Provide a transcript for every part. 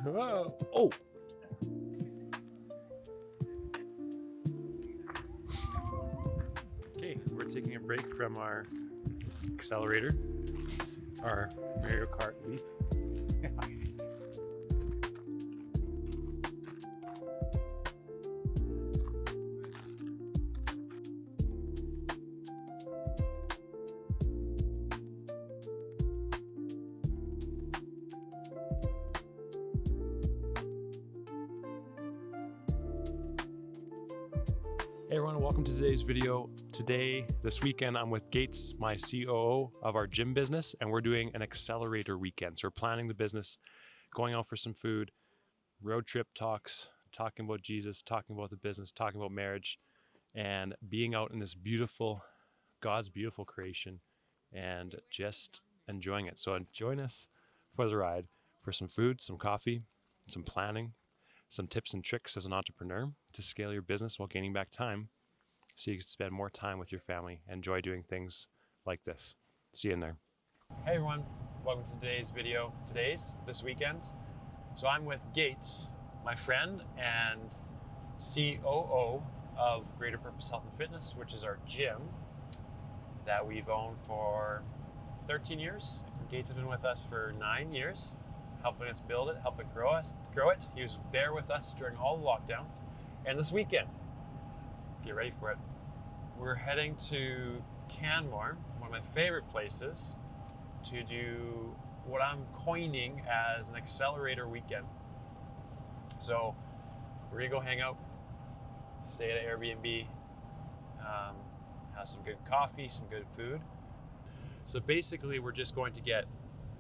Whoa. Oh. Okay, we're taking a break from our accelerator, our Mario Kart leap. Hey everyone, welcome to today's video. This weekend, I'm with Gates, my COO of our gym business, and we're doing an accelerator weekend. So we're planning the business, going out for some food, road trip talks, talking about Jesus, talking about the business, talking about marriage, and being out in this beautiful, God's beautiful creation, and just enjoying it. So join us for the ride for some food, some coffee, some planning, some tips and tricks as an entrepreneur to scale your business while gaining back time so you can spend more time with your family and enjoy doing things like this. See you in there. Hey everyone, welcome to today's video. This weekend. So I'm with Gates, my friend and COO of Greater Purpose Health and Fitness, which is our gym that we've owned for 13 years. Gates has been with us for 9 years, helping us build it, helping grow it. He was there with us during all the lockdowns. And this weekend, get ready for it, we're heading to Canmore, one of my favorite places, to do what I'm coining as an accelerator weekend. So we're gonna go hang out, stay at an Airbnb, have some good coffee, some good food. So basically we're just going to get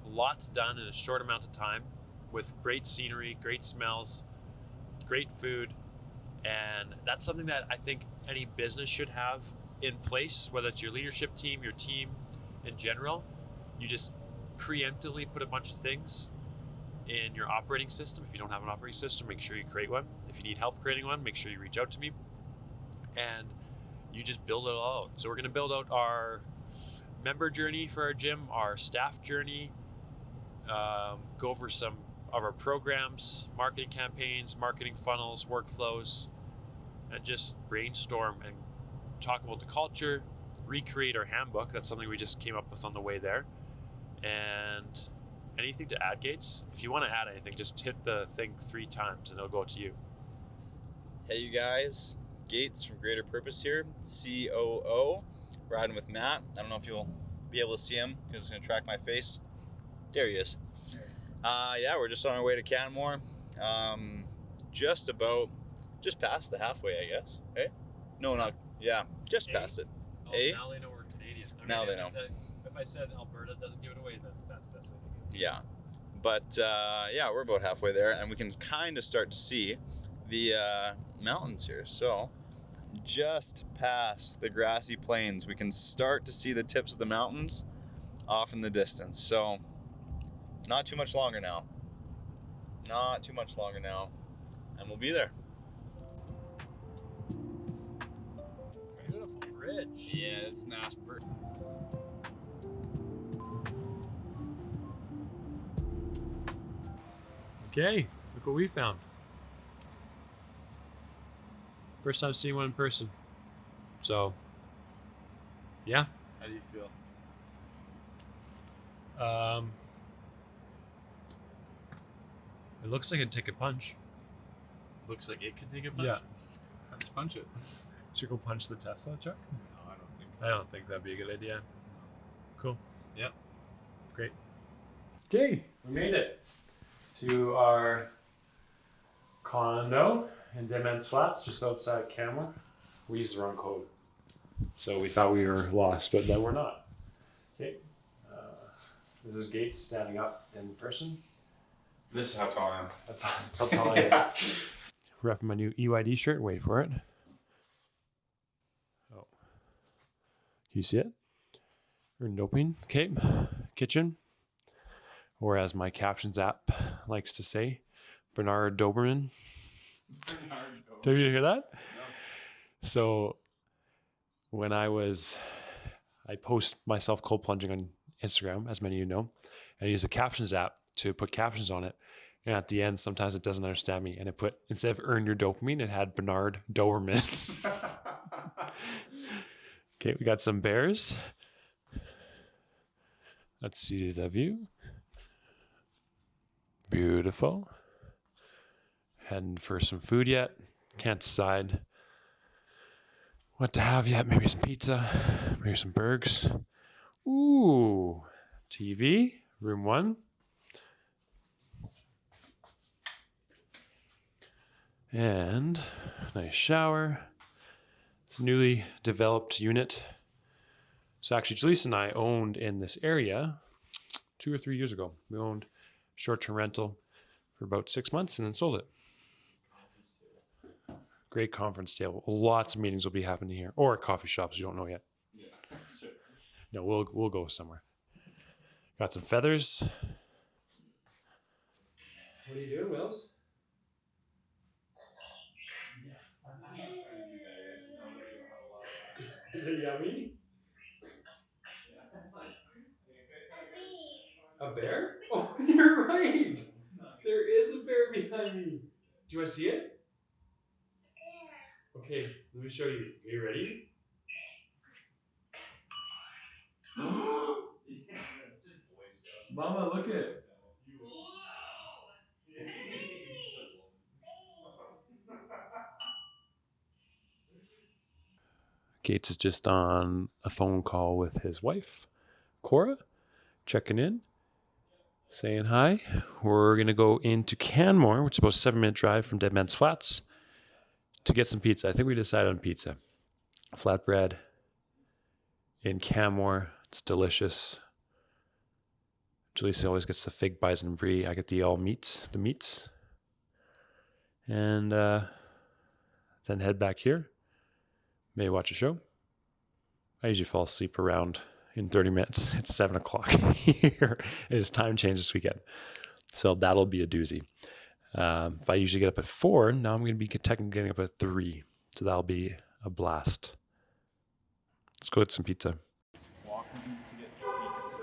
lots done in a short amount of time with great scenery, great smells, great food. And that's something that I think any business should have in place, whether it's your leadership team, your team in general. You just preemptively put a bunch of things in your operating system. If you don't have an operating system, make sure you create one. If you need help creating one, make sure you reach out to me. And you just build it all out. So we're going to build out our member journey for our gym, our staff journey, go over some of our programs, marketing campaigns, marketing funnels, workflows, and just brainstorm and talk about the culture, recreate our handbook. That's something we just came up with on the way there. And anything to add, Gates? If you want to add anything, just hit the thing 3 times and it'll go to you. Hey you guys, Gates from Greater Purpose here, COO, riding with Matt. I don't know if you'll be able to see him because it's going to track my face. There he is. Yeah, we're just on our way to Canmore. Just past the halfway, I guess. Hey? No, not, yeah, just past it. Oh, Hey? now they know we're Canadian. I mean, Now they know. If I said Alberta doesn't give it away, then that's definitely. Yeah. But, yeah, we're about halfway there, and we can kind of start to see the mountains here. So, just past the grassy plains, we can start to see the tips of the mountains off in the distance. So, not too much longer now. And we'll be there. Beautiful bridge. Yeah, it's nice. Okay, look what we found. First time seeing one in person. So, yeah. How do you feel? It looks like it'd take a punch. Looks like it could take a punch. Yeah. Let's punch it. Should we go punch the Tesla truck? No, I don't think so. I don't think that'd be a good idea. Cool. Yep. Great. Okay, we made it to our condo in Deadman's Flats, just outside Canmore. We used the wrong code, so we thought we were lost, but then we're not. Okay, this is Gates standing up in person. This is how tall I am. That's how tall I is. Repping my new EYD shirt. Wait for it. Oh, can you see it? Earned doping. Okay, kitchen, or as my captions app likes to say, Bernard Doberman. Did you hear that? No. So when I post myself cold plunging on Instagram, as many of you know, and I use the captions app to put captions on it. And at the end, sometimes it doesn't understand me. And it put, instead of earn your dopamine, it had Bernard Dowerman. Okay, we got some bears. Let's see the view. Beautiful. Heading for some food yet. Can't decide what to have yet. Maybe some pizza. Maybe some burgers. Ooh. TV. Room 1. And nice shower. It's a newly developed unit. So actually, Jaleesa and I owned in this area 2 or 3 years ago. We owned short-term rental for about 6 months and then sold it. Great conference table. Lots of meetings will be happening here, or coffee shops. You don't know yet. Yeah, sure. No, we'll go somewhere. Got some feathers. What are you doing, Wills? Is it yummy? A bear? Oh, you're right. There is a bear behind me. Do you want to see it? Okay, let me show you. Are you ready? Mama, look it. Gates is just on a phone call with his wife, Cora, checking in, saying hi. We're going to go into Canmore, which is about a 7-minute drive from Dead Man's Flats, to get some pizza. I think we decided on pizza. Flatbread in Canmore. It's delicious. Jaleesa always gets the fig bison brie. I get the meats. And then head back here. Maybe watch a show. I usually fall asleep around in 30 minutes. It's 7 o'clock here. It is time change this weekend. So that'll be a doozy. If I usually get up at 4, now I'm going to be technically getting up at 3. So that'll be a blast. Let's go get some pizza. Walking to get pizza,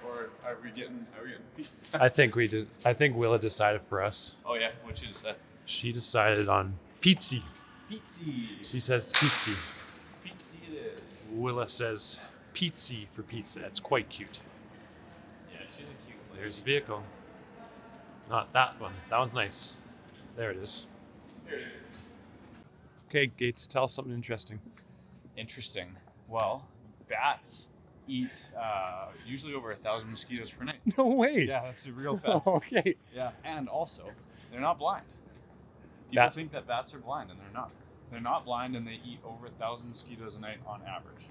or are we getting pizza? I think Willa decided for us. Oh yeah, what you decide? She decided on pizza. Pizza. She says pizza. Pizza it is. Willa says pizza for pizza. It's quite cute. Yeah, she's a cute lady. There's a vehicle. Not that one. That one's nice. There it is. There it is. Okay, Gates, tell us something interesting. Interesting. Well, bats eat usually over 1,000 mosquitoes per night. No way. Yeah, that's a real fact. Okay. Yeah, and also, they're not blind. People Bat- think that bats are blind, and they're not. They're not blind, and they eat over 1,000 mosquitoes a night on average.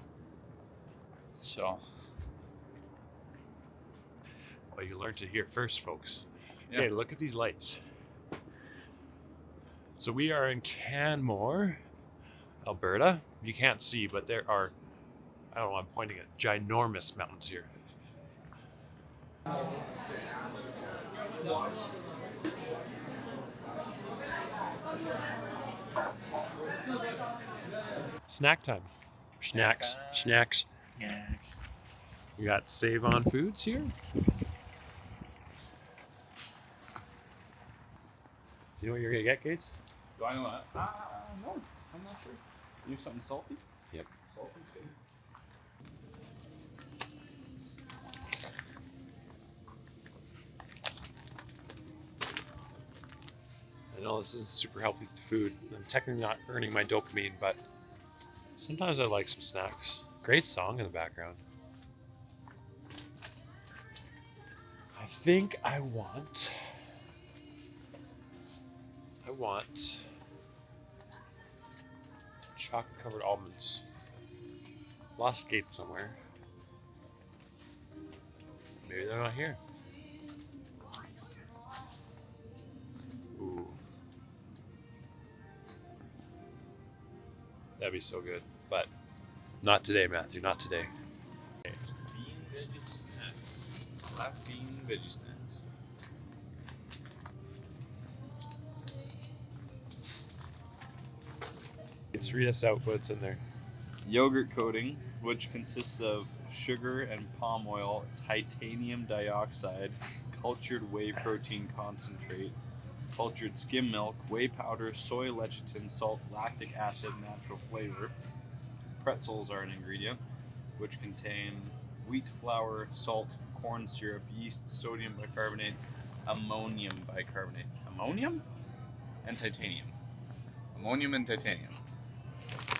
So. Well, you learned it here first, folks. Yeah. Okay, look at these lights. So we are in Canmore, Alberta. You can't see, but there are, I don't know, I'm pointing at ginormous mountains here. Snack time. Snacks. We got Save On Foods here. Do you know what you're gonna get, Gates? Do I know that? No, I'm not sure. You have something salty? Yep. Salty's good. I know this isn't super healthy food. I'm technically not earning my dopamine, but sometimes I like some snacks. Great song in the background. I think I want chocolate covered almonds. Lost Gate somewhere. Maybe they're not here. Ooh. That'd be so good. But not today, Matthew, not today. Bean veggie snacks. Black bean veggie snacks. Let's read us out what's in there. Yogurt coating, which consists of sugar and palm oil, titanium dioxide, cultured whey protein concentrate, cultured skim milk, whey powder, soy lecithin, salt, lactic acid, natural flavor. Pretzels are an ingredient, which contain wheat flour, salt, corn syrup, yeast, sodium bicarbonate, ammonium bicarbonate. Ammonium? And titanium. Ammonium and titanium.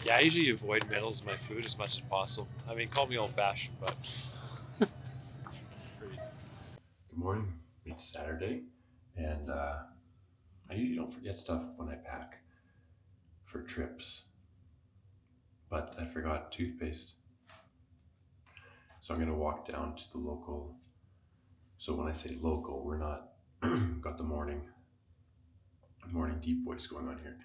Yeah, I usually avoid metals in my food as much as possible. I mean, call me old-fashioned, but crazy. Good morning. It's Saturday, and I usually don't forget stuff when I pack for trips, but I forgot toothpaste. So I'm going to walk down to the local. So when I say local, we're not got the morning deep voice going on here.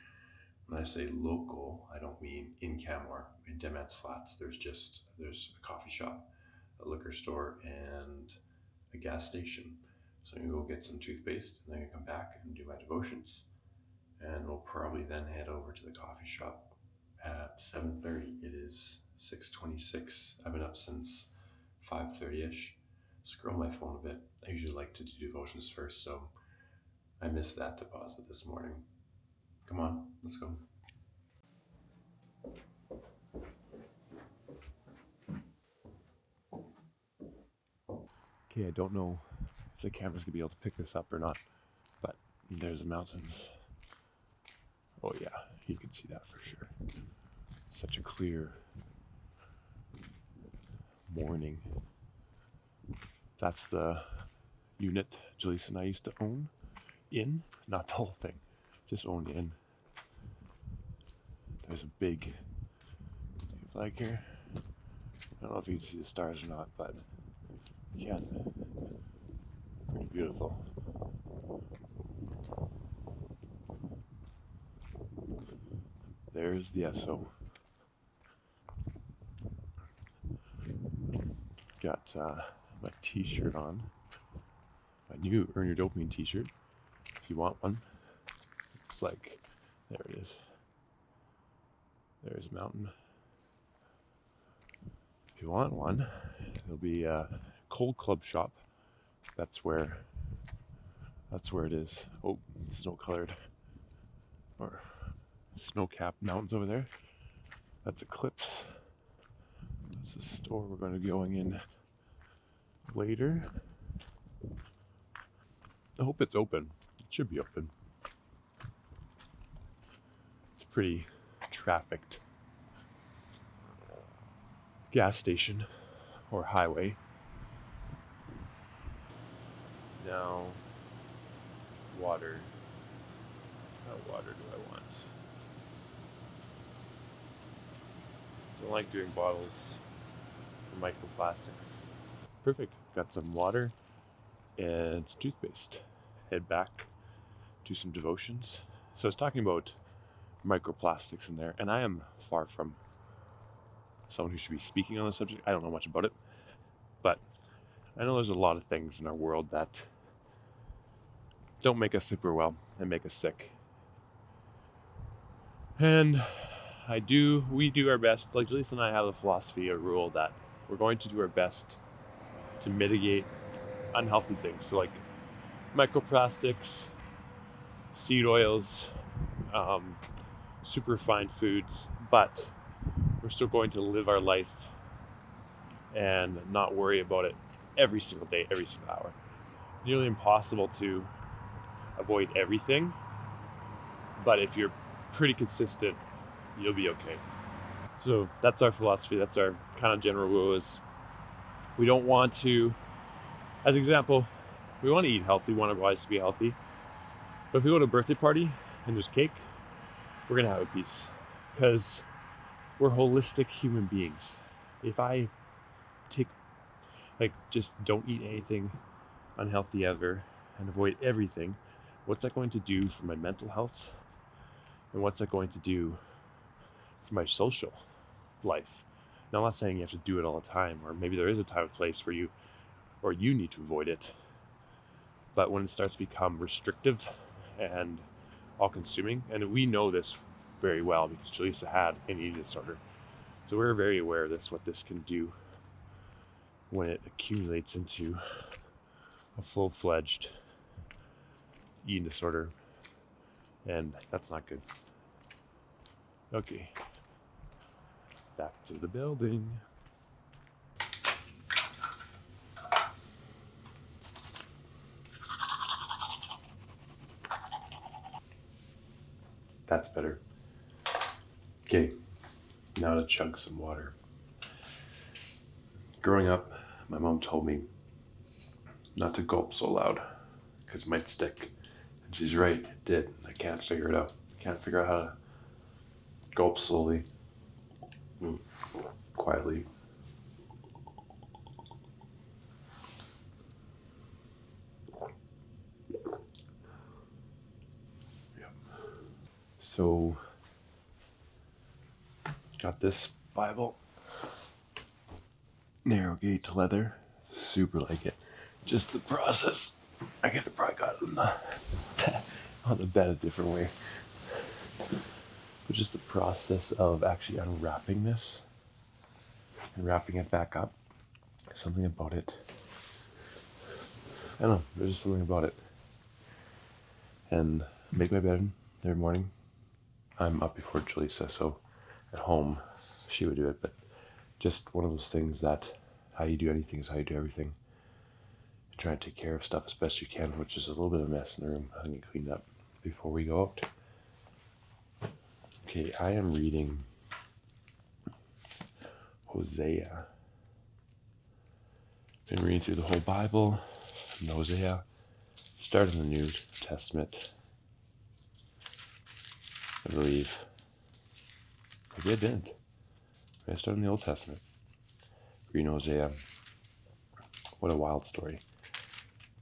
When I say local, I don't mean in Canmore, in Demet's Flats. There's a coffee shop, a liquor store, and a gas station. So I'm gonna go get some toothpaste, and then I come back and do my devotions. And we'll probably then head over to the coffee shop at 7:30. It is 6:26. I've been up since 5:30ish. Scroll my phone a bit. I usually like to do devotions first, so I missed that deposit this morning. Come on, let's go. Okay, I don't know if the camera's gonna be able to pick this up or not, but there's the mountains. Oh yeah, you can see that for sure. Such a clear morning. That's the unit Jalisa and I used to own in, not the whole thing, just own in. There's a big flag here. I don't know if you can see the stars or not, but you can. Pretty beautiful. There's the SO. Got my t-shirt on. My new Earn Your Dopamine t-shirt. If you want one. It's like, there it is. There's a mountain. If you want one, there'll be a Cold Club shop. That's where it is. Oh, snow-colored or snow-capped mountains over there. That's Eclipse. That's the store we're going to be going in later. I hope it's open. It should be open. It's pretty trafficked gas station or highway. Now, water. What water do I want? Don't like doing bottles for microplastics. Perfect. Got some water and some toothpaste. Head back, do some devotions. So I was talking about microplastics in there, and I am far from someone who should be speaking on the subject. I don't know much about it, but I know there's a lot of things in our world that don't make us super well and make us sick. And we do our best. Like Jalisa and I have a philosophy, a rule that we're going to do our best to mitigate unhealthy things. So like microplastics, seed oils, super refined foods, but we're still going to live our life and not worry about it every single day, every single hour. It's nearly impossible to avoid everything, but if you're pretty consistent, you'll be okay. So that's our philosophy. That's our kind of general rule is we don't want to, as an example, we want to eat healthy, we want our bodies to be healthy. But if we go to a birthday party and there's cake, we're going to have a piece because we're holistic human beings. If I just don't eat anything unhealthy ever and avoid everything, what's that going to do for my mental health? And what's that going to do for my social life? Now, I'm not saying you have to do it all the time, or maybe there is a time and place where you need to avoid it. But when it starts to become restrictive and all-consuming, and we know this very well because Jalisa had an eating disorder, so we're very aware of this, what this can do when it accumulates into a full-fledged eating disorder, and that's not good. Okay, back to the building. That's better. Okay, now to chug some water. Growing up, my mom told me not to gulp so loud because it might stick. And she's right, it did. I can't figure it out. Can't figure out how to gulp slowly, quietly. Yep. So, got this Bible. Narrow gauge leather. Super like it. Just the process. I could have probably got it on the bed a different way. But just the process of actually unwrapping this and wrapping it back up. Something about it. I don't know. There's just something about it. And make my bed every morning. I'm up before Jaleesa, so at home she would do it. But just one of those things that how you do anything is how you do everything. You try and take care of stuff as best you can, which is a little bit of a mess in the room. I'm going to clean up before we go out. Okay, I am reading Hosea. Been reading through the whole Bible and Hosea. Started in the New Testament, I believe. Maybe I didn't. I started in the Old Testament. Reading Hosea. What a wild story.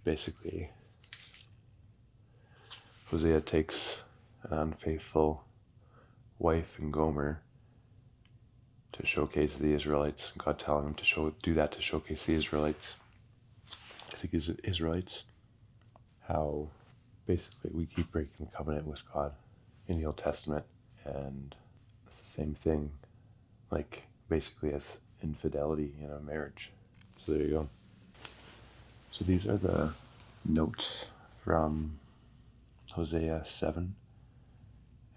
Basically, Hosea takes an unfaithful wife and Gomer to showcase the Israelites. God telling him to do that to showcase the Israelites. I think it's Israelites. How basically we keep breaking the covenant with God in the Old Testament, and it's the same thing, like basically as infidelity in a marriage. So there you go. So these are the notes from Hosea 7,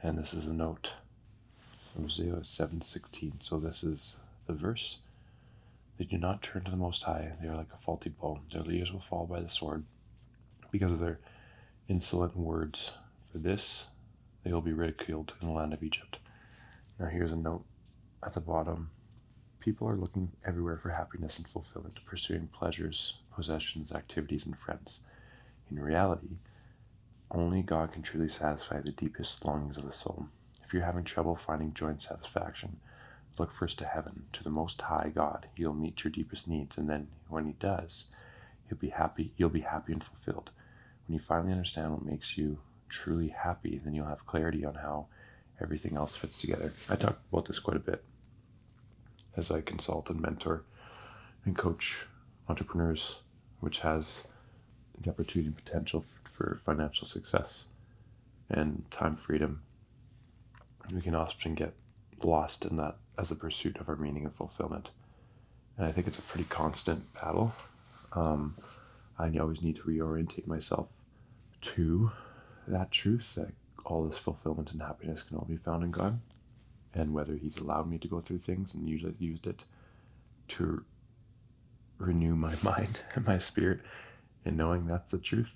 and this is a note from Hosea 7:16. So this is the verse. They do not turn to the Most High. They are like a faulty bow. Their leaders will fall by the sword because of their insolent words. For this, they will be ridiculed in the land of Egypt. Now here's a note at the bottom. People are looking everywhere for happiness and fulfillment, pursuing pleasures, possessions, activities, and friends. In reality, only God can truly satisfy the deepest longings of the soul. If you're having trouble finding joy and satisfaction, look first to heaven, to the Most High God. He'll meet your deepest needs, and then when He does, you'll be happy and fulfilled. When you finally understand what makes you truly happy, then you'll have clarity on how everything else fits together. I talk about this quite a bit as I consult and mentor and coach entrepreneurs, which has the opportunity and potential for financial success and time freedom. We can often get lost in that as a pursuit of our meaning and fulfillment. And I think it's a pretty constant battle. I always need to reorientate myself to that truth that all this fulfillment and happiness can all be found in God. And whether He's allowed me to go through things and used it to renew my mind and my spirit in knowing that's the truth.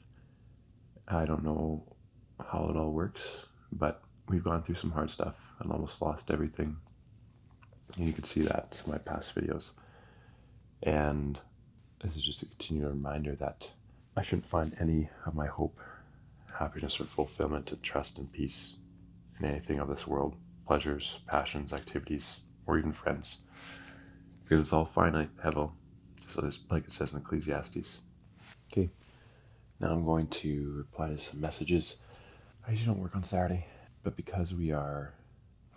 I don't know how it all works, but we've gone through some hard stuff and almost lost everything. And you can see that in some of my past videos. And this is just a continued reminder that I shouldn't find any of my hope, happiness, or fulfillment and trust and peace in anything of this world, pleasures, passions, activities, or even friends. Because it's all finite, Hevel, just like it says in Ecclesiastes. Okay, now I'm going to reply to some messages. I usually don't work on Saturday, but because we are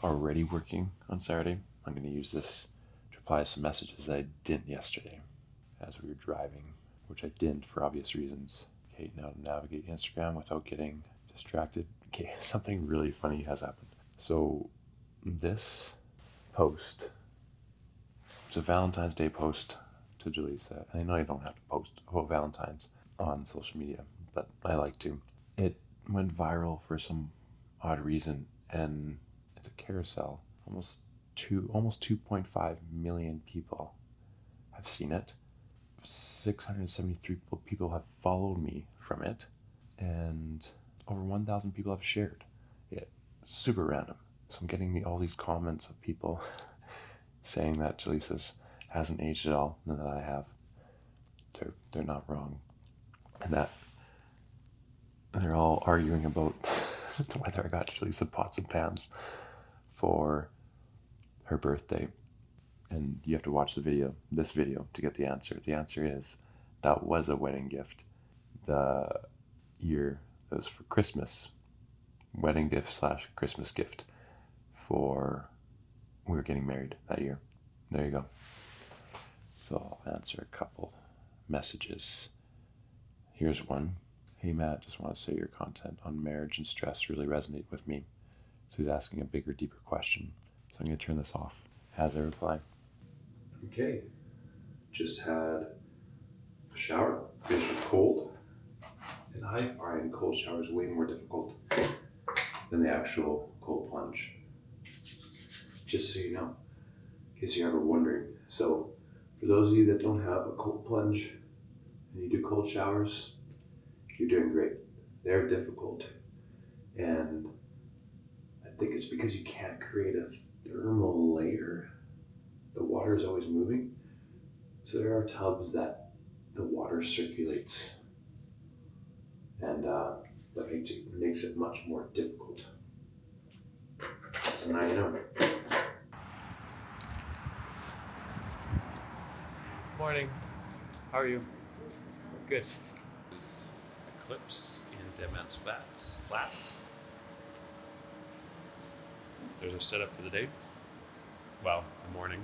already working on Saturday, I'm going to use this to reply to some messages that I didn't yesterday as we were driving, which I didn't for obvious reasons. Okay, now to navigate Instagram without getting distracted. Okay, something really funny has happened. So this post, it's a Valentine's Day post to Jaleesa. I know I don't have to post about Valentine's on social media, but I like to. It went viral for some odd reason, and it's a carousel. Almost 2.5 million people have seen it. 673 people have followed me from it, and over 1,000 people have shared it. Super random. So I'm getting all these comments of people saying that Jaleesa's hasn't aged at all, and that I have. They're not wrong, and that they're all arguing about whether I got Jalisa pots and pans for her birthday. And you have to watch this video, to get the answer. The answer is that was a wedding gift. The year it was for Christmas, wedding gift / Christmas gift for, we were getting married that year. There you go. So I'll answer a couple messages. Here's one. Hey Matt, just want to say your content on marriage and stress really resonate with me. So he's asking a bigger, deeper question. So I'm going to turn this off as I reply. Okay, just had a shower, finished with cold. And I find cold showers way more difficult than the actual cold plunge. Just so you know, in case you're ever wondering. So for those of you that don't have a cold plunge and you do cold showers, you're doing great. They're difficult. And I think it's because you can't create a thermal layer. The water is always moving. So there are tubs that the water circulates. And that makes it much more difficult. So now you know. Morning. How are you? Good. Eclipse in Dead Man's Flats. There's our setup for the day. Well, the morning.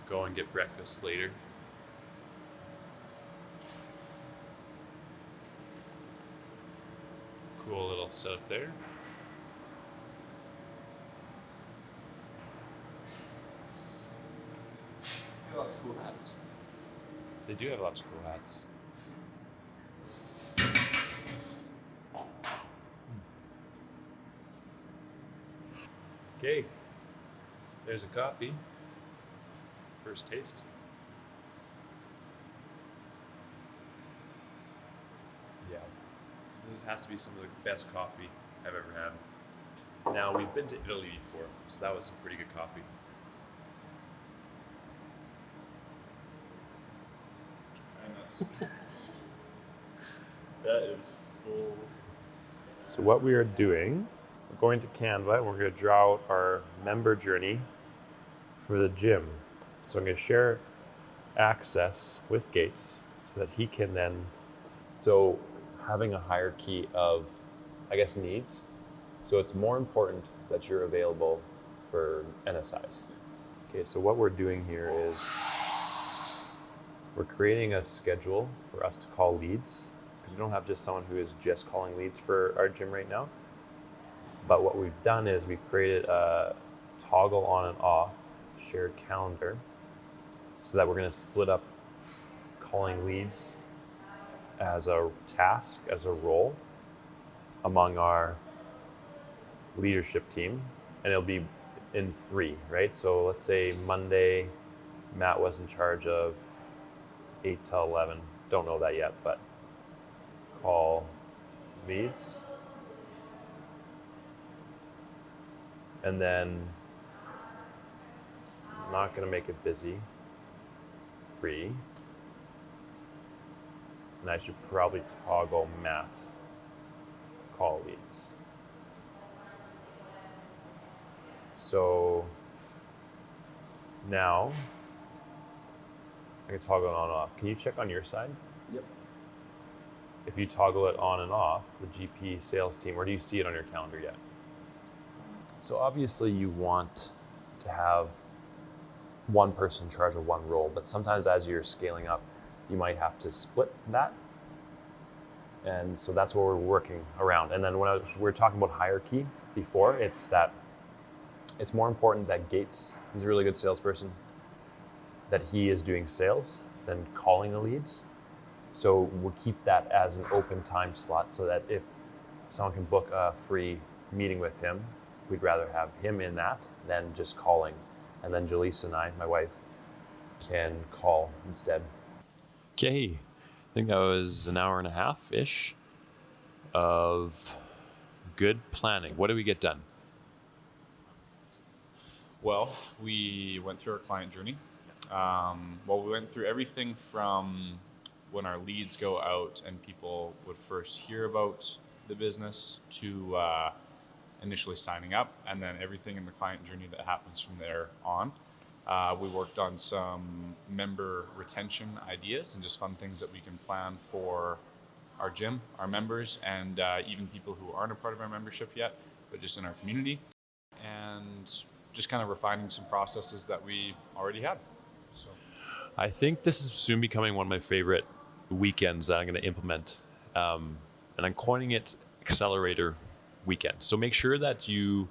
Go and get breakfast later. Cool little setup there. Lots of cool hats. They do have lots of cool hats. Okay, there's a coffee. First taste. Yeah, this has to be some of the best coffee I've ever had. Now, we've been to Italy before, so that was some pretty good coffee. That is full. So what we are doing, we're going to Canva and we're going to draw out our member journey for the gym. So I'm going to share access with Gates so that he can then, so having a hierarchy of, I guess, needs. So it's more important that you're available for NSIs. Okay, so what we're doing here is we're creating a schedule for us to call leads, because we don't have just someone who is just calling leads for our gym right now. But what we've done is we created a toggle on and off shared calendar so that we're going to split up calling leads as a task, as a role among our leadership team, and it'll be in free, right? So let's say Monday, Matt was in charge of 8 to 11. Don't know that yet, but call leads. And then I'm not going to make it busy. Free. And I should probably toggle Matt call leads. So now I can toggle it on and off. Can you check on your side? Yep. If you toggle it on and off, the GP sales team, or do you see it on your calendar yet? So obviously you want to have one person in charge of one role, but sometimes as you're scaling up, you might have to split that. And so that's what we're working around. And then when we were talking about hierarchy before, it's that it's more important that Gates, he's a really good salesperson, that he is doing sales than calling the leads. So we'll keep that as an open time slot so that if someone can book a free meeting with him, we'd rather have him in that than just calling. And then Jaleesa and I, my wife, can call instead. Okay, I think that was an hour and a half-ish of good planning. What did we get done? Well, we went through our client journey. We went through everything from when our leads go out and people would first hear about the business to initially signing up, and then everything in the client journey that happens from there on. We worked on some member retention ideas and just fun things that we can plan for our gym, our members, and even people who aren't a part of our membership yet, but just in our community. And just kind of refining some processes that we already had. So I think this is soon becoming one of my favorite weekends that I'm going to implement. And I'm coining it Accelerator Weekend. So make sure that you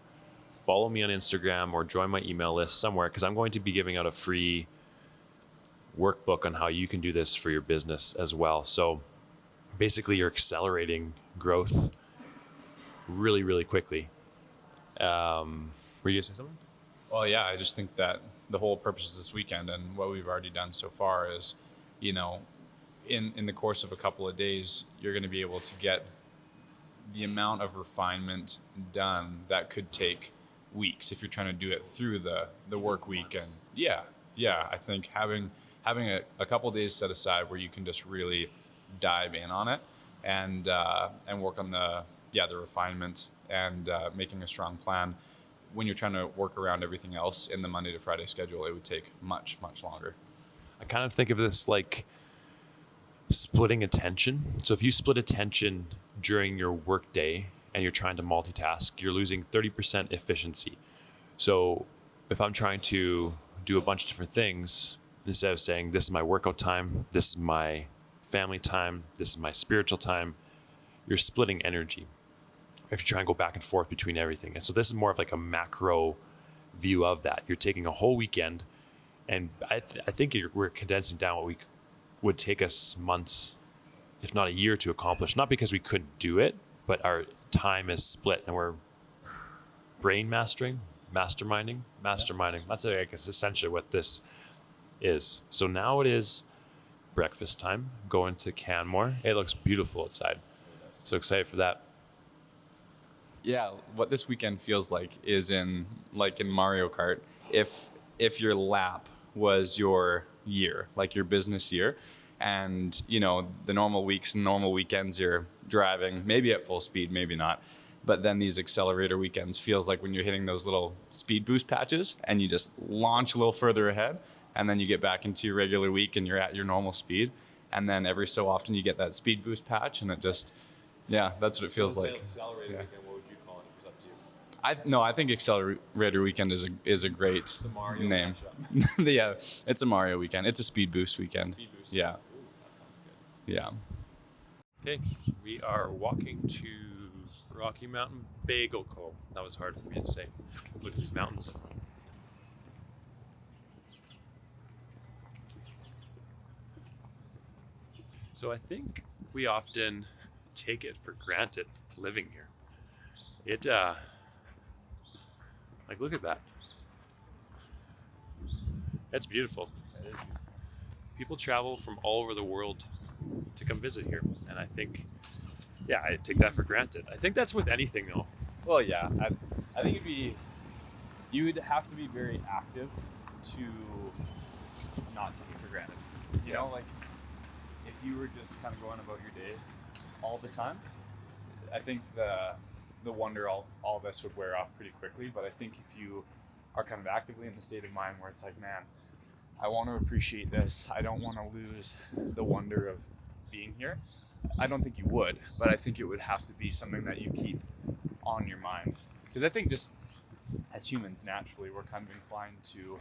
follow me on Instagram or join my email list somewhere, because I'm going to be giving out a free workbook on how you can do this for your business as well. So basically you're accelerating growth really, really quickly. Were you going to say something? Well, yeah, I just think that the whole purpose of this weekend and what we've already done so far is, in the course of a couple of days, you're going to be able to get the amount of refinement done that could take weeks if you're trying to do it through the work week. And yeah, I think having a couple of days set aside where you can just really dive in on it and work on the refinement and making a strong plan. When you're trying to work around everything else in the Monday to Friday schedule, it would take much, much longer. I kind of think of this like splitting attention. So if you split attention during your work day and you're trying to multitask, you're losing 30% efficiency. So if I'm trying to do a bunch of different things, instead of saying, this is my workout time, this is my family time, this is my spiritual time, you're splitting energy. If you try and go back and forth between everything. And so this is more of like a macro view of that. You're taking a whole weekend, and I think we're condensing down what we would take us months, if not a year, to accomplish. Not because we couldn't do it, but our time is split, and we're brain masterminding. That's, I guess, essentially what this is. So now it is breakfast time, going to Canmore. It looks beautiful outside. So excited for that. Yeah, what this weekend feels like is in Mario Kart, if your lap was your year, like your business year, and the normal weeks and normal weekends you're driving, maybe at full speed, maybe not, but then these accelerator weekends feels like when you're hitting those little speed boost patches and you just launch a little further ahead, and then you get back into your regular week and you're at your normal speed, and then every so often you get that speed boost patch, and it just, yeah, that's what it feels like. Accelerator Yeah. weekend, what would you call it? It's up to you. I think Accelerator Weekend is a great name. Yeah, it's a Mario weekend. It's a speed boost weekend. Speed boost. Yeah. Ooh, that sounds good. Yeah. Okay, we are walking to Rocky Mountain Bagel Co. That was hard for me to say. Look at these mountains. So I think we often take it for granted living here. It, like, look at that. It's beautiful. It is. People travel from all over the world to come visit here, and I think, yeah, I take that for granted. I think that's with anything, though. Well, yeah, I think you would have to be very active to not take it for granted. You know, like if you were just kind of going about your day all the time, I think the wonder all this would wear off pretty quickly. But I think if you are kind of actively in the state of mind where it's like, man, I want to appreciate this. I don't want to lose the wonder of being here. I don't think you would, but I think it would have to be something that you keep on your mind. Because I think just as humans, naturally, we're kind of inclined to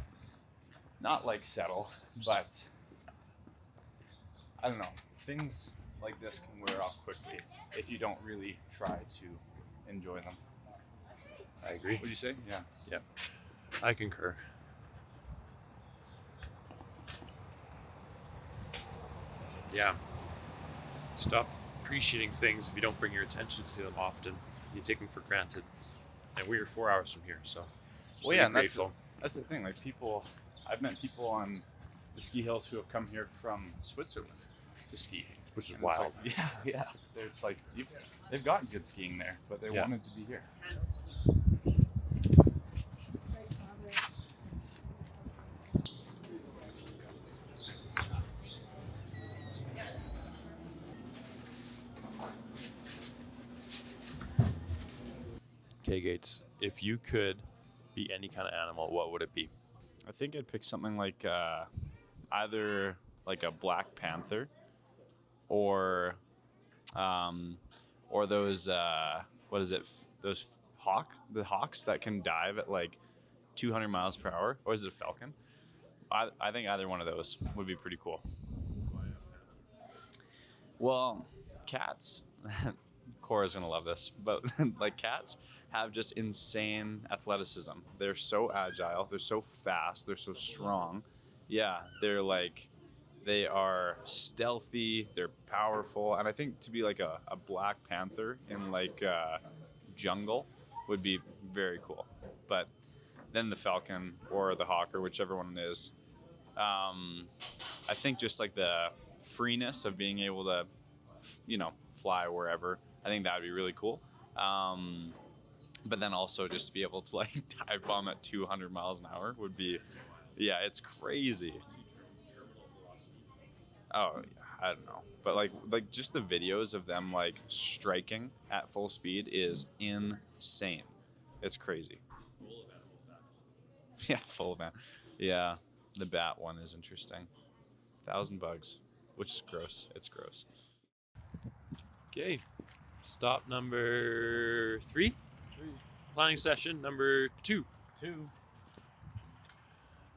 not like settle, but I don't know, things like this can wear off quickly if you don't really try to enjoy them. I agree. Would you say? Yeah. I concur. Yeah. Stop appreciating things if you don't bring your attention to them often. You take them for granted. And we're 4 hours from here, so Well, yeah, and grateful. that's the thing. Like people, I've met people on the ski hills who have come here from Switzerland to ski, Which is And it's wild. like, yeah. It's like they've got good skiing there, but they wanted to be here. Okay, Gates, if you could be any kind of animal, what would it be? I think I'd pick something like either like a black panther or those what is it? Those the hawks that can dive at like 200 miles per hour, or is it a falcon? I think either one of those would be pretty cool. Well, cats. Cora's gonna love this, but like cats have just insane athleticism. They're so agile. They're so fast. They're so strong. Yeah, they are stealthy. They're powerful, and I think to be like a black panther in like jungle would be very cool. But then the falcon or the hawk or whichever one it is, I think just like the freeness of being able to, fly wherever. I think that would be really cool. But then also just to be able to like dive bomb at 200 miles an hour would be, yeah, it's crazy. Oh, I don't know. But like just the videos of them like striking at full speed is insane. It's crazy. Yeah, full of man. Yeah, the bat one is interesting. 1,000 bugs, which is gross. It's gross. Okay, stop number 3. Planning session number 2.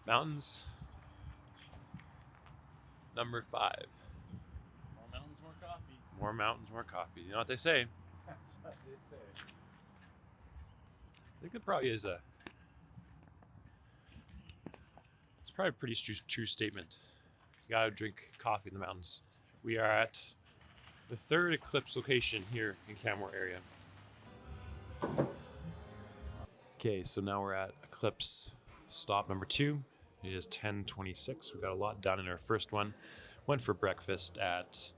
Mountains number 5. More mountains, more coffee. More mountains, more coffee. You know what they say? That's what they say. I think it probably is it's probably a pretty true statement. You gotta drink coffee in the mountains. We are at the 3rd eclipse location here in Canmore area. Okay, so now we're at eclipse stop number 2. It is 10:26. We got a lot done in our first one. Went for breakfast at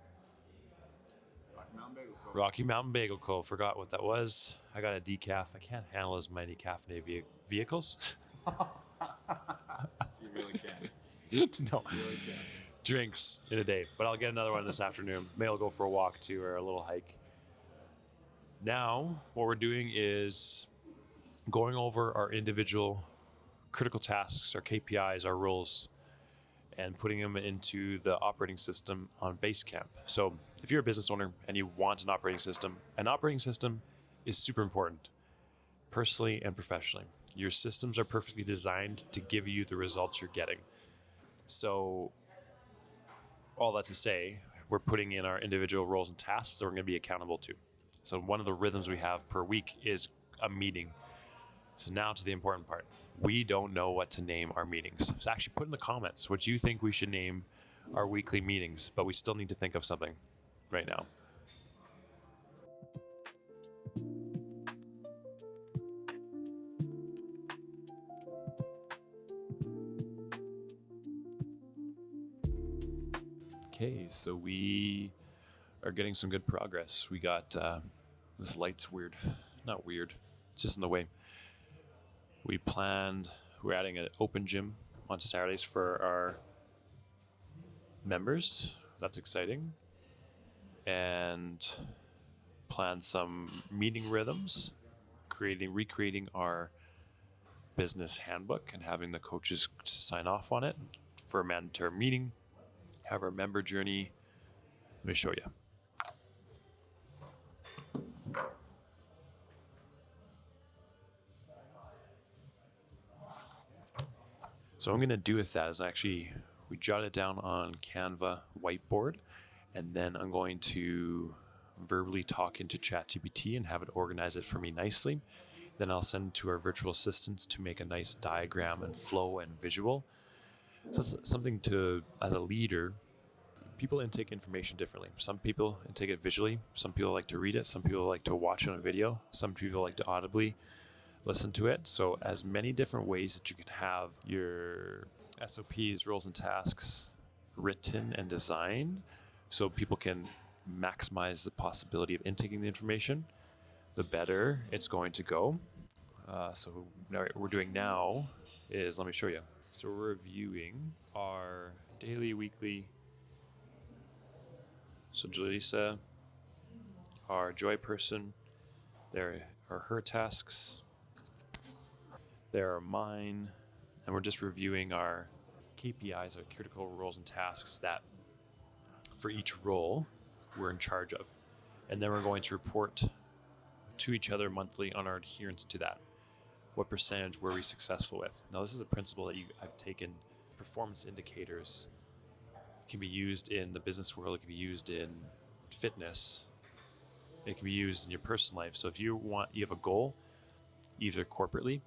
Rocky Mountain Bagel Co. Forgot what that was. I got a decaf. I can't handle as many caffeinated vehicles. You really can. No. You really can. Drinks in a day, but I'll get another one this afternoon. Maybe I'll go for a walk too, or a little hike. Now, what we're doing is going over our individual critical tasks, our KPIs, our roles, and putting them into the operating system on Basecamp. So if you're a business owner and you want an operating system is super important, personally and professionally. Your systems are perfectly designed to give you the results you're getting. So all that to say, we're putting in our individual roles and tasks that we're going to be accountable to. So one of the rhythms we have per week is a meeting. So now to the important part. We don't know what to name our meetings. So actually put in the comments what you think we should name our weekly meetings, but we still need to think of something right now. Okay, so we are getting some good progress. We got, this light's weird. Not weird, it's just in the way. We're adding an open gym on Saturdays for our members. That's exciting. And planned some meeting rhythms, recreating our business handbook and having the coaches sign off on it for a mandatory meeting. Have our member journey. Let me show you. So what I'm going to do with that is we jot it down on Canva whiteboard, and then I'm going to verbally talk into ChatGPT and have it organize it for me nicely. Then I'll send it to our virtual assistants to make a nice diagram and flow and visual. So it's something to, as a leader, people intake information differently. Some people intake it visually. Some people like to read it. Some people like to watch it on a video. Some people like to audibly listen to it. So as many different ways that you can have your SOPs, roles and tasks written and designed so people can maximize the possibility of intaking the information, the better it's going to go. So now what we're doing now is, let me show you. So we're reviewing our daily, weekly. So Julissa, our joy person, there are her tasks. There are mine. And we're just reviewing our KPIs, our critical roles and tasks that for each role we're in charge of. And then we're going to report to each other monthly on our adherence to that. What percentage were we successful with? Now, this is a principle that I've taken. Performance indicators can be used in the business world. It can be used in fitness. It can be used in your personal life. So if you have a goal, either corporately,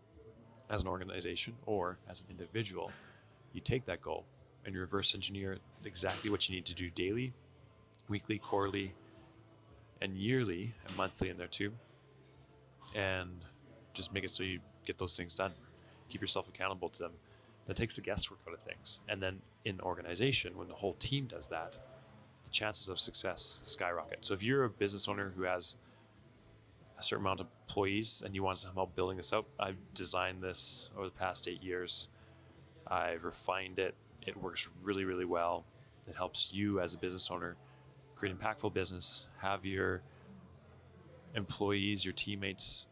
as an organization, or as an individual, you take that goal and you reverse engineer exactly what you need to do daily, weekly, quarterly, and yearly, and monthly in there too. And just make it so you get those things done. Keep yourself accountable to them. That takes the guesswork out of things. And then in the organization, when the whole team does that, the chances of success skyrocket. So if you're a business owner who has a certain amount of employees and you want to somehow building this out, I've designed this over the past 8 years. I've refined it. It works really, really well. It helps you as a business owner create impactful business, have your employees, your teammates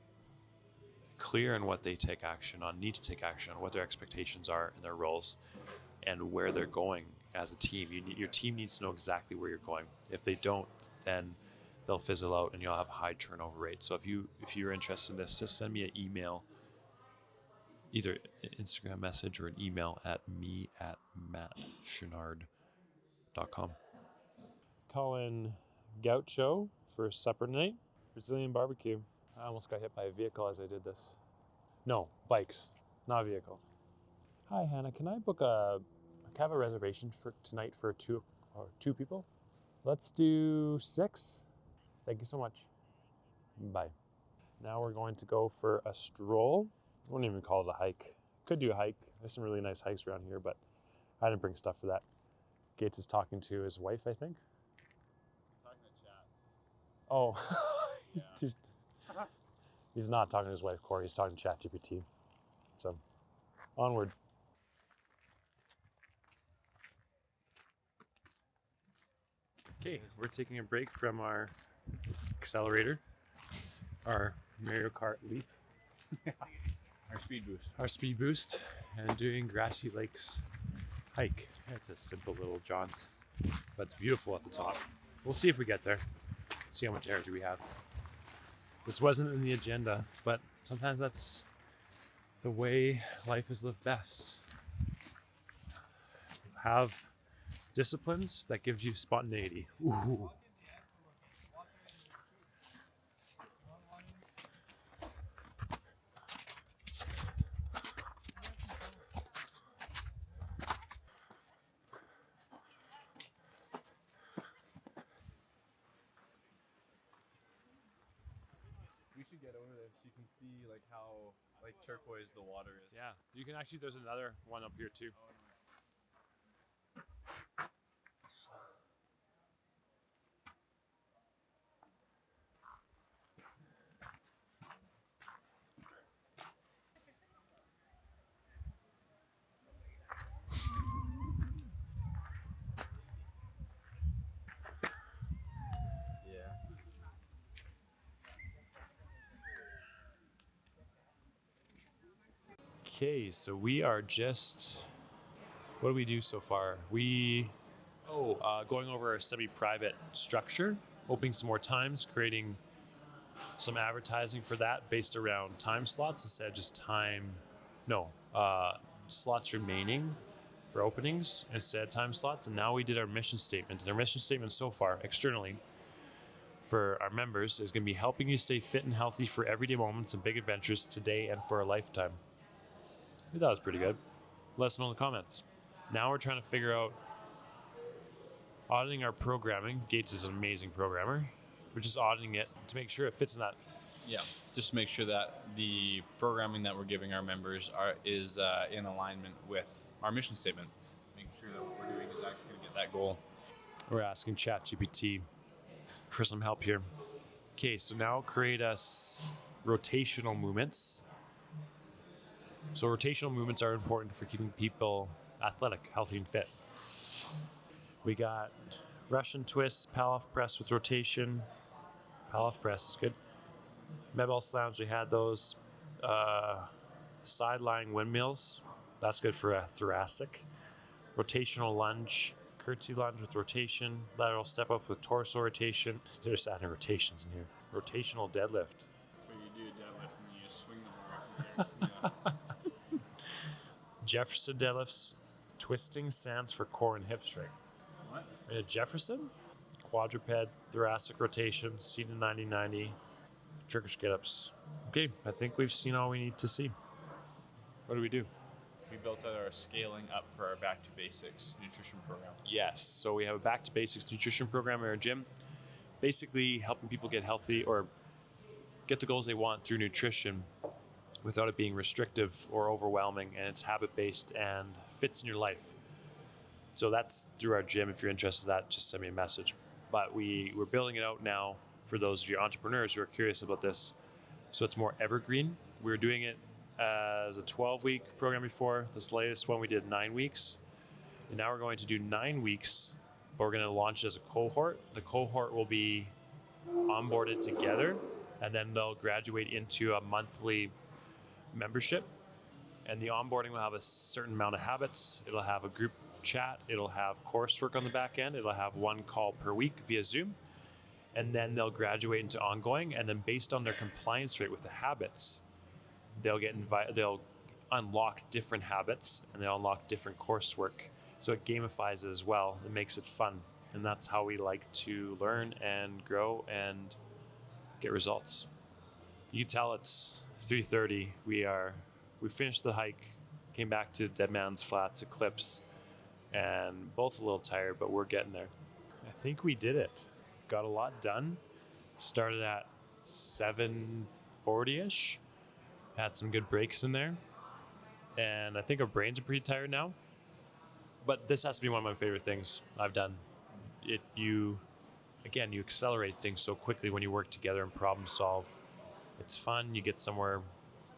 clear on what they take action on, need to take action on, what their expectations are in their roles, and where they're going as a team. Your team needs to know exactly where you're going. If they don't, then they'll fizzle out and you'll have a high turnover rate. So if you're interested in this, just send me an email, either an Instagram message or an email at me@mattchenard.com. Calling Gaucho for supper tonight. Brazilian barbecue. I almost got hit by a vehicle as I did this. No, bikes, not a vehicle. Hi, Hannah. Can I have a reservation for tonight for two people? Let's do 6. Thank you so much. Bye. Now we're going to go for a stroll. I wouldn't even call it a hike. Could do a hike. There's some really nice hikes around here, but I didn't bring stuff for that. Gates is talking to his wife, I think. Talking to chat. Oh, Yeah. he's not talking to his wife, Corey. He's talking to ChatGPT. So, onward. Okay, we're taking a break from our accelerator, our Mario Kart Leap, Our speed boost. our speed boost, and doing Grassy Lakes hike. It's a simple little jaunt, but it's beautiful at the top. We'll see if we get there. See how much energy we have. This wasn't in the agenda, but sometimes that's the way life is lived best. Have disciplines that gives you spontaneity. Ooh. We should get over there so you can see like how like turquoise the water is. Yeah, you can actually, there's another one up here too. Yeah. Okay, so we are just, what do we do so far? Going over our semi-private structure, opening some more times, creating some advertising for that based around time slots instead of just slots remaining for openings instead of time slots. And now we did our mission statement. And our mission statement so far, externally, for our members is going to be helping you stay fit and healthy for everyday moments and big adventures today and for a lifetime. I thought that was pretty good. Let us know in the comments. Now we're trying to figure out auditing our programming. Gates is an amazing programmer. We're just auditing it to make sure it fits in that. Yeah, just to make sure that the programming that we're giving our members is in alignment with our mission statement. Making sure that what we're doing is actually going to get that goal. We're asking ChatGPT for some help here. Okay, so now create us rotational movements. So rotational movements are important for keeping people athletic, healthy, and fit. We got Russian twists, pal-off press with rotation. Pal-off press is good. Med ball slams, we had those. Side lying windmills, that's good for a thoracic. Rotational lunge, curtsy lunge with rotation. Lateral step up with torso rotation. They're just adding rotations in here. Rotational deadlift. That's what you do, deadlift, and you just swing the bar. Yeah. Jefferson deadlifts. Twisting stands for core and hip strength. What? Jefferson? Quadruped, thoracic rotation, seated 90-90. Turkish get-ups. Okay, I think we've seen all we need to see. What do we do? We built out our scaling up for our Back to Basics nutrition program. Yes, so we have a Back to Basics nutrition program in our gym. Basically helping people get healthy or get the goals they want through nutrition without it being restrictive or overwhelming, and it's habit-based and fits in your life. So that's through our gym. If you're interested in that, just send me a message. But we're building it out now for those of you entrepreneurs who are curious about this. So it's more evergreen. We're doing it as a 12-week program before. This latest one we did 9 weeks. And now we're going to do 9 weeks, but we're going to launch it as a cohort. The cohort will be onboarded together, and then they'll graduate into a monthly membership. And the onboarding will have a certain amount of habits. It'll have a group chat. It'll have coursework on the back end. It'll have 1 call per week via Zoom. And then they'll graduate into ongoing. And then based on their compliance rate with the habits, they'll unlock different habits, and they'll unlock different coursework. So it gamifies it as well. It makes it fun. And that's how we like to learn and grow and get results. You can tell it's 3:30. We finished the hike, came back to Dead Man's Flats Eclipse, and both a little tired, but we're getting there. I think we did it. Got a lot done. Started at 7:40-ish. Had some good breaks in there. And I think our brains are pretty tired now. But this has to be one of my favorite things I've done. You accelerate things so quickly when you work together and problem solve. It's fun. You get somewhere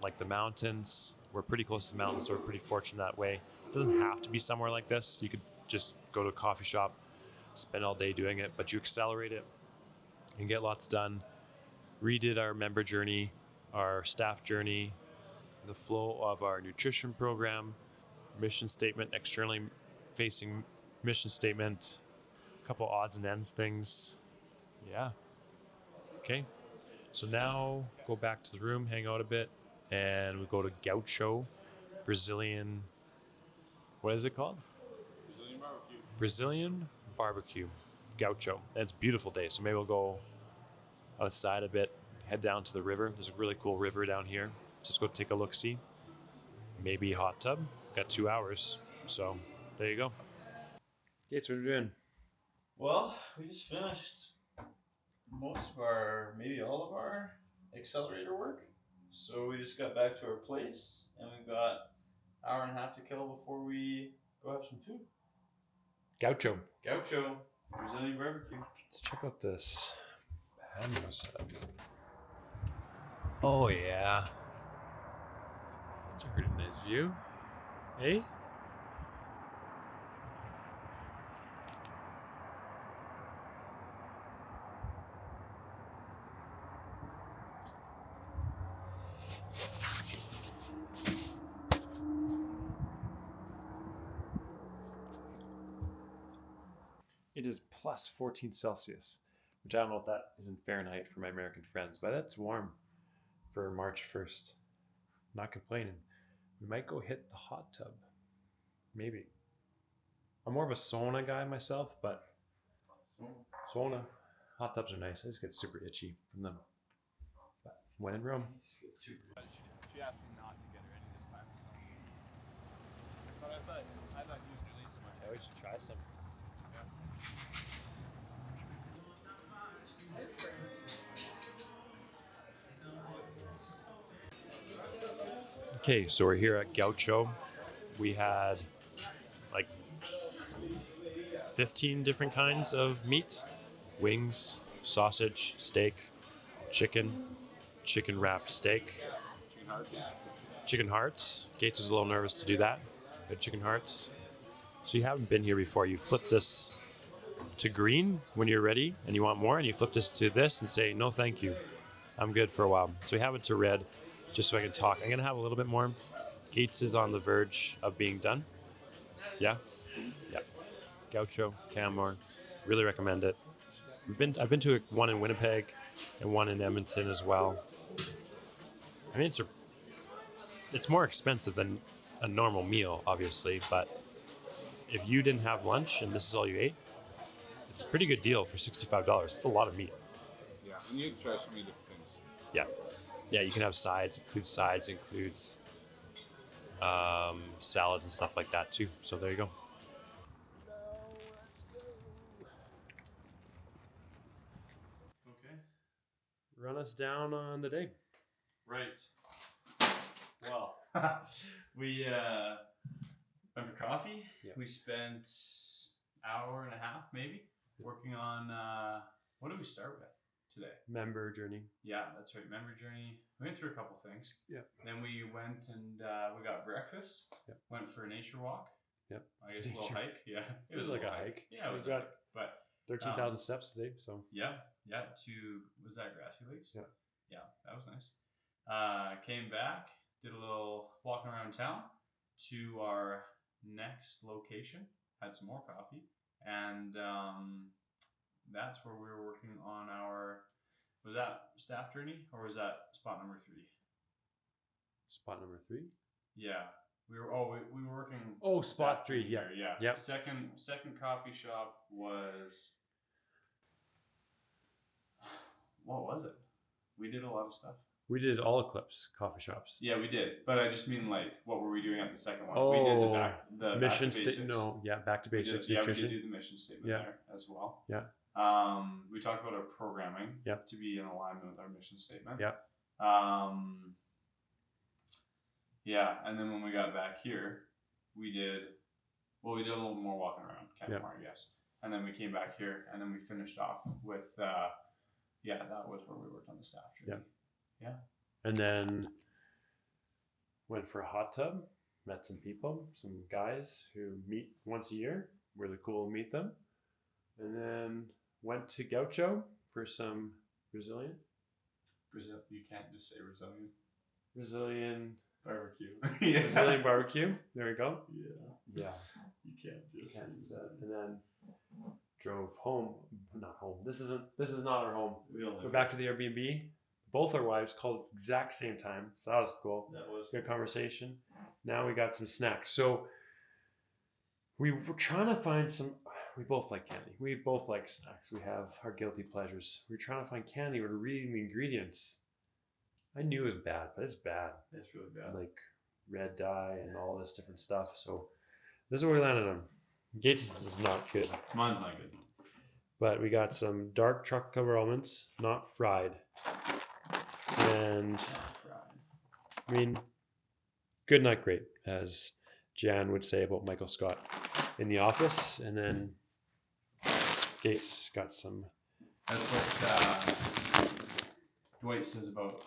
like the mountains. We're pretty close to the mountains, so we're pretty fortunate that way. It doesn't have to be somewhere like this. You could just go to a coffee shop, spend all day doing it, but you accelerate it and get lots done. Redid our member journey, our staff journey, the flow of our nutrition program, mission statement, externally facing mission statement, a couple odds and ends things. Yeah. Okay. So now go back to the room, hang out a bit, and we go to Gaucho, Brazilian. What is it called? Brazilian barbecue. Brazilian barbecue, Gaucho. And it's a beautiful day, so maybe we'll go outside a bit, head down to the river. There's a really cool river down here. Just go take a look-see. Maybe a hot tub. Got 2 hours, so there you go. Gates, what are you doing? Well, we just finished most of our, maybe all of our accelerator work. So we just got back to our place, and we've got an hour and a half to kill before we go have some food. Gaucho. Gaucho, Brazilian barbecue. Let's check out this patio setup. Oh yeah. That's a pretty nice view. Hey? It is plus 14 Celsius, which I don't know what that is in Fahrenheit for my American friends, but that's warm for March 1st. Not complaining. We might go hit the hot tub. Maybe. I'm more of a sauna guy myself, but sauna. Hot tubs are nice. I just get super itchy from them. But when in Rome. She asked me not to get her any this time, so. But I thought you would release so much. Yeah, we should try some. Yeah. Okay, so we're here at Gaucho. We had like 15 different kinds of meat: wings, sausage, steak, chicken, chicken wrapped steak, chicken hearts. Gates was a little nervous to do that. We had chicken hearts. So you haven't been here before. You flip this to green when you're ready and you want more, and you flip this to this and say, no, thank you. I'm good for a while. So we have it to red just so I can talk. I'm going to have a little bit more. Gates is on the verge of being done. Yeah? Yeah. Gaucho, Canmore. Really recommend it. I've been to one in Winnipeg and one in Edmonton as well. I mean, it's more expensive than a normal meal, obviously, but if you didn't have lunch and this is all you ate, it's a pretty good deal for $65. It's a lot of meat. Yeah, and you can try so many different things. Yeah. Yeah, you can have sides, includes salads and stuff like that too. So there you go. Okay. Run us down on the day. Right. Well, we went for coffee. Yeah. We spent hour and a half maybe working on what did we start with today? Member journey. Yeah, that's right. Member journey. We went through a couple things. Yep. Then we went and we got breakfast. Yep. Went for a nature walk. Yep. I guess a little hike. Yeah. It was like a hike. Yeah, it was We got a hike. But 13,000 steps today. So yeah, to was that Grassy Lakes? Yeah. Yeah, that was nice. Came back, did a little walking around town to our next location, had some more coffee, and that's where we were working on our, was that staff journey or was that spot number 3? spot number 3. Yeah. We were we were working. Oh, spot staff 3. journey Yeah. there, yeah. Yep. Second coffee shop was, what was it? We did a lot of stuff. We did all Eclipse coffee shops. Yeah, we did. But I just mean, like, what were we doing at the second one? Oh, we did the mission back to basics. statement. No, yeah, back to basics. Yeah, we nutrition. did do the mission statement Yeah. there as well. Yeah. We talked about our programming Yep. to be in alignment with our mission statement. Yeah. Yeah, and then when we got back here, we did a little more walking around Canmore, I guess. And then we came back here, and then we finished off with, that was where we worked on the staff journey. Yeah. And then went for a hot tub, met some people, some guys who meet once a year. Really cool to meet them. And then went to Gaucho for some Brazilian You can't just say Brazilian. Brazilian Barbecue. barbecue. There we go. Yeah. Yeah. You can't just say And then drove home. Not home. This is not our home. We're We're back to the Airbnb. Both our wives called at the exact same time. So that was cool. That was Good conversation. Now we got some snacks. So we were trying to find some. We both like candy. We both like snacks. We have our guilty pleasures. We were trying to find candy. We were reading the ingredients. I knew it was bad, but it's bad. It's really bad. Like red dye and all this different stuff. So this is what we landed on. Gates is not good. Mine's not good. But we got some dark chocolate covered almonds, not fried. And I mean, good, not great, as Jan would say about Michael Scott in The Office. And then Gates got some. That's what Dwight says about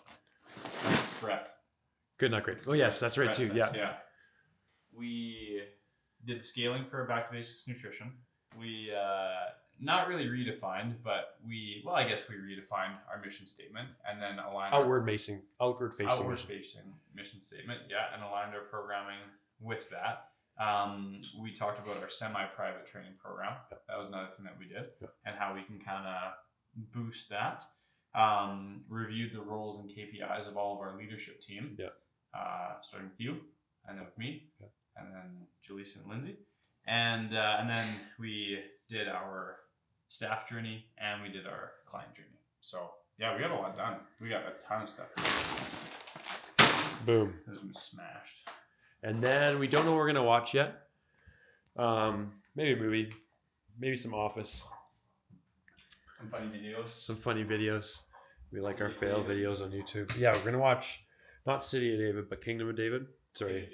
breath. Good, not great. Oh yes, that's right too. Yeah. Yeah. We did scaling for back to basics nutrition. We not really redefined, but I guess we redefined our mission statement and then aligned Outward facing mission statement. Yeah, and aligned our programming with that. We talked about our semi-private training program. Yep. That was another thing that we did, yep. And how we can kind of boost that. Reviewed the roles and KPIs of all of our leadership team. Yep. Starting with you, and then with me, yep. And then Jaleesa and Lindsay, and then we did our staff journey and we did our client journey. So yeah, we got a lot done. We got a ton of stuff to do. Boom. This was smashed. And then we don't know what we're gonna watch yet. Maybe a movie. maybe some Office, Some funny videos. some funny videos. We like our fail videos on YouTube. Yeah, we're gonna watch not City of David, but Kingdom of David. Sorry,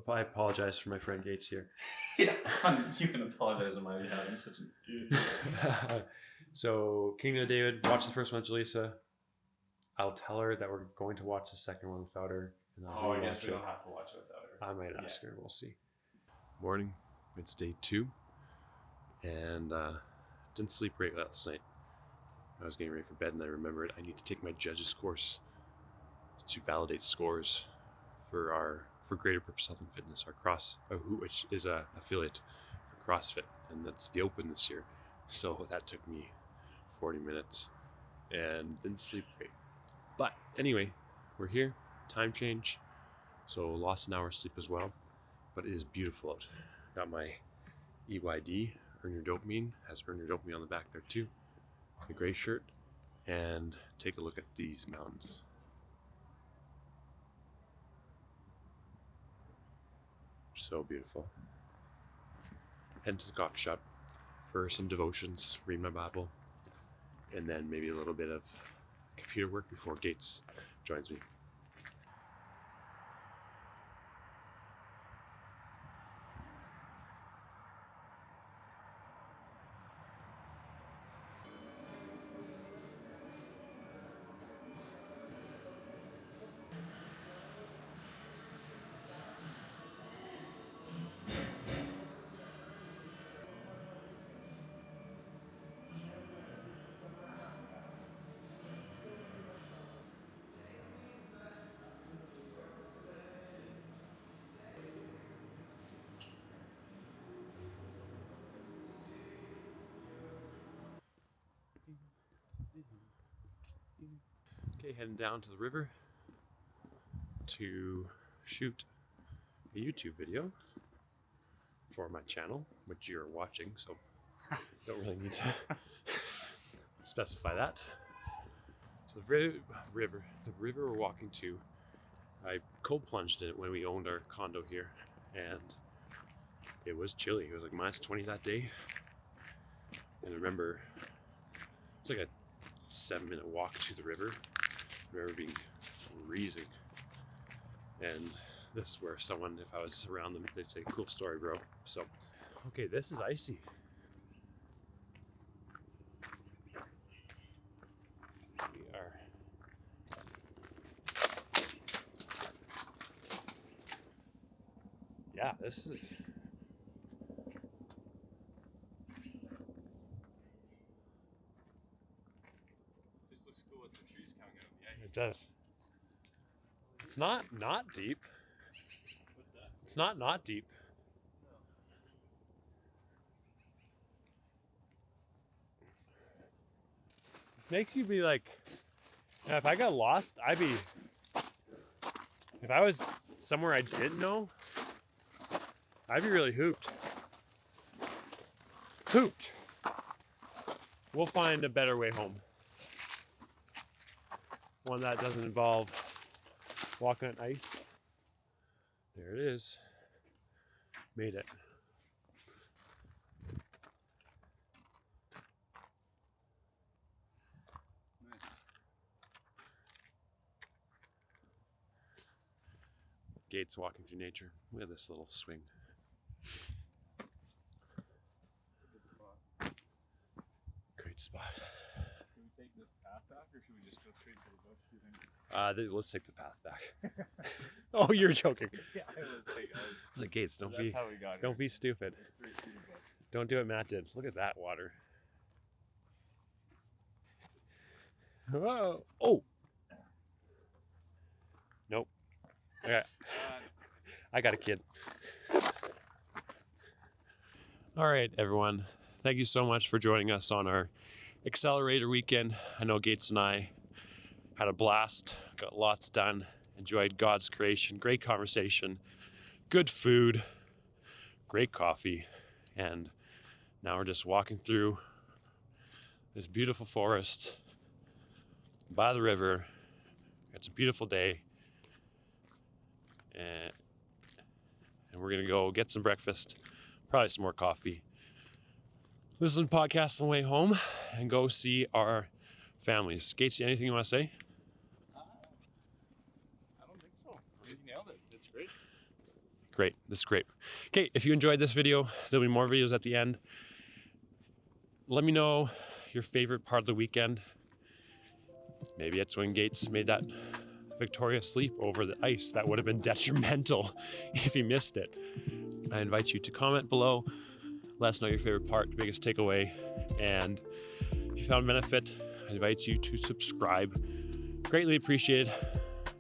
I apologize for my friend Gates here. Yeah, you can apologize on my behalf. I'm such an idiot. So Kingdom of David, watch the first one to Lisa. I'll tell her that we're going to watch the second one without her. And Oh, I guess we don't have to watch it without her. I might ask her. We'll see. Morning. It's day 2, and didn't sleep great last night. I was getting ready for bed, and I remembered I need to take my judges course to validate scores for Greater Purpose Health and Fitness, which is a affiliate for CrossFit, and that's the Open this year. So that took me 40 minutes, and didn't sleep great. But anyway, we're here. Time change, so lost an hour's sleep as well. But it is beautiful out. Got my EYD, Earn Your Dopamine, has Earn Your Dopamine on the back there too. The gray shirt, and take a look at these mountains. So beautiful. Head to the coffee shop for some devotions, read my Bible, and then maybe a little bit of computer work before Gates joins me. Okay, heading down to the river to shoot a YouTube video for my channel, which you're watching, so don't really need to specify that. So the river we're walking to, I cold plunged in it when we owned our condo here, and it was chilly. It was like -20 that day, and I remember it's like a 7-minute walk to the river. I remember being freezing, and this is where someone, if I was around them, they'd say, "Cool story, bro." So, okay, this is icy. We are this is This looks cool with the trees coming out of the ice. it does. It's not deep. What's that? It's not deep. It makes you be like, yeah, if I got lost, if I was somewhere I didn't know, I'd be really hooped. We'll find a better way home. One that doesn't involve walking on ice. There it is. Made it. Nice. Gates walking through nature. Look at this little swing. Great spot. Should we take this path back, or should we just go straight to the bush? Do you think? Let's take the path back. Oh, you're joking. Yeah, I was thinking. The Gates, don't That's how we got here. don't be stupid. There's 3 feet of bush. Don't do what Matt did. Look at that water. Whoa. Oh. Nope. Okay. I got a kid. All right, everyone. Thank you so much for joining us on our accelerator weekend. I know Gates and I had a blast, got lots done, enjoyed God's creation, great conversation, good food, great coffee, and now we're just walking through this beautiful forest by the river. It's a beautiful day, and we're gonna go get some breakfast, probably some more coffee, listen to podcasts on the way home and go see our families. Gates, anything you want to say? I don't think so. You nailed it. It's great. Great. This is great. Okay, if you enjoyed this video, there'll be more videos at the end. Let me know your favorite part of the weekend. Maybe it's when Gates made that victorious leap over the ice. That would have been detrimental if you missed it. I invite you to comment below. Let us know your favorite part, biggest takeaway. And if you found benefit, I invite you to subscribe. Greatly appreciated.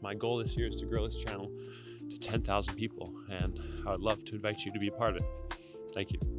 My goal this year is to grow this channel to 10,000 people, and I would love to invite you to be a part of it. Thank you.